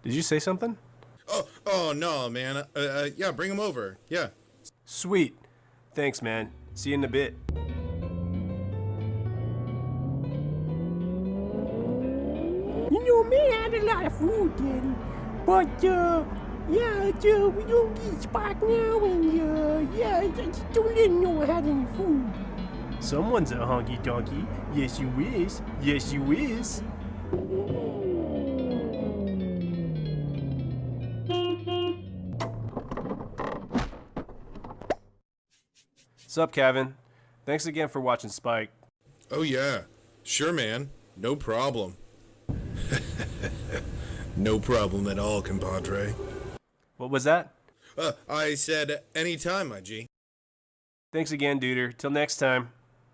Did you say something? Oh no, man. Yeah, bring him over. Yeah. Sweet. Thanks, man. See you in a bit. You know, man, I had a lot of food, Daddy. But, yeah, we don't get Spock now, and, yeah, I just don't let him know I had any food. Someone's a honky donkey. Yes, you is. Yes, you is. Sup, Kevin? Thanks again for watching Spike. Oh yeah. Sure, man. No problem. No problem at all, compadre. What was that? I said anytime, my G. Thanks again, duder. Till next time.